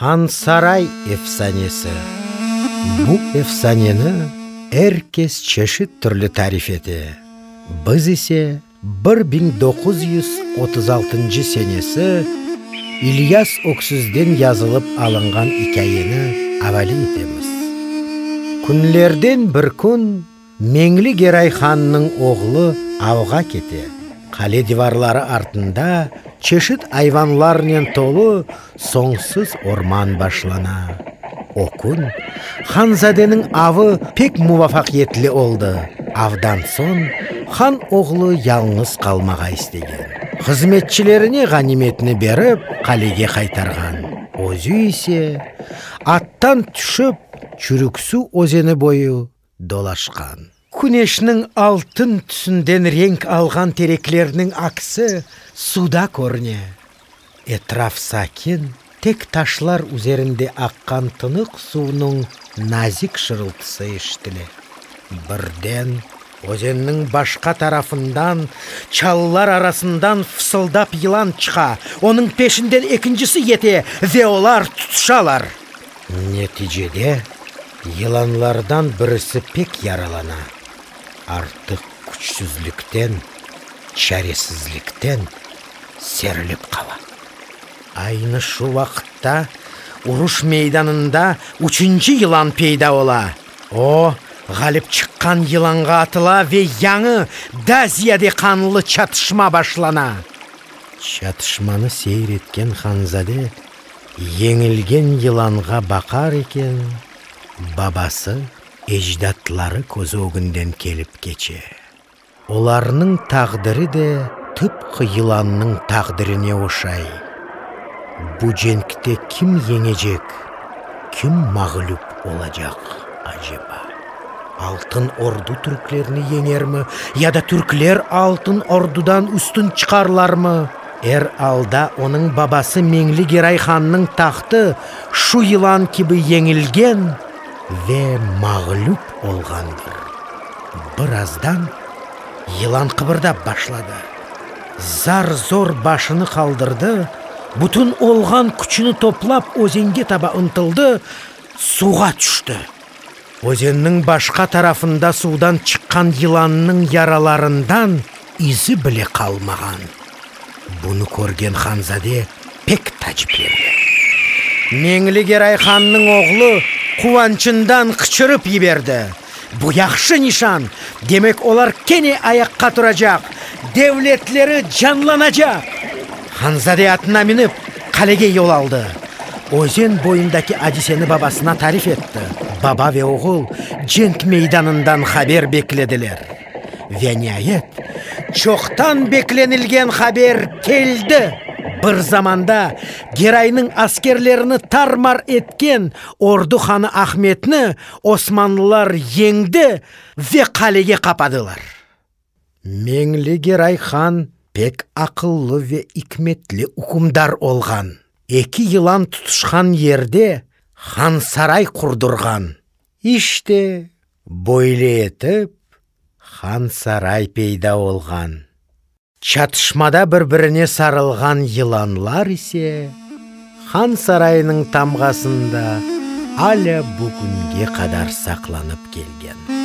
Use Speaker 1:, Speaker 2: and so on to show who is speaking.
Speaker 1: Хан Сарай эфсанесі. Бұл эфсанені әркес чешет түрлі тариф ете. Біз есе 1936 сенесі Ильяс Өксізден yazылып алынған икайені авали етеміз. Күнлерден бір күн Меңлі Герай ханның оғлы ауға кете. Қале диварлары артында чешет айванларнен толы соңсыз орман башлана. О күн ханзаденің авы пек мувафақиетлі олды. Авдан соң хан оғлы ялңыз қалмаға істеген. Қызметчілеріне ғаниметіні беріп, қалеге қайтарған. Өзі есе аттан түшіп, Чүріксу өзені бойы долашқан. Күнешнің алтын түсінден ренк алған тереклерінің аксы суда көріне. Этрaf сакин, тек ташлар üzerinde аққан тынық суының назик шырылтысы ештілі. Бірден өзеннің башқа тарафындан, чаллар арасындан фысылдап йылан чыға. Оның пешінден екіншісі ете, ве олар тұтшалар. Нетижеде йыланлардан бірісі пек яралана. Артық күчсізліктен, чаресізліктен серіліп қала. Айны шу вақытта ұрыш мейданында үшінші йылан пейда ола. О, ғалып шыққан йыланға атыла ве яңы да зияде қанлы чатышма башлана. Чатышманы сейреткен ханзаде еңілген йыланға бақар екен. Бабасы еждатлары көз өгінден келіп кече. Оларның тағдыры де түпқы йыланның тағдырыне ошай. Бұ женкте кім еңежек, кім мағлүп олacak acaba? Алтын орду түрклеріні еңермі, яда түрклер алтын ордудан үстін чықарлармы? Алда оның бабасы Меңлі Герай ханның тақты шу йылан кебі еңілген ве мағлүп олғандыр. Біраздан йылан қыбырдап башлады. Зар-зор башыны қалдырды, бүтін олған күчіні топлап өзенге таба ұнтылды, суға түшті. Өзеннің башқа тарафында судан шыққан йыланның яраларынан изі біле қалмаған. Бұны көрген ханзаде пек тәжіпленді. Меңлі Герай ханның оғлы қуанчындан қычырып еберді. Бұ яқшы нишан, демек олар кене аяққа тұрacak, девлетлері жанланacak. Ханзаде атына мініп, қалеге yol алды. Өзен бойындаки адисені бабасына тариф етті. Баба ве оғыл женк мейданындан хабер бекледілер. Ве нияет, чоқтан бекленілген хабер келді. Бір заманда Герайның аскерлеріні тармар еткен орду ханы Ахметні Османлылар еңді ве қалеге қападылар. Меңлі Герай хан пек ақыллы ве икметлі үкімдар олған. Екі йылан тұтышқан ерде Хан Сарай құрдырған. Иште бойлы етіп Хан Сарай пейда олған. Чатышмада бір-біріне сарылған йыланлар есе Хан Сарайының тамғасында аля бүгінге қадар сақланып келген.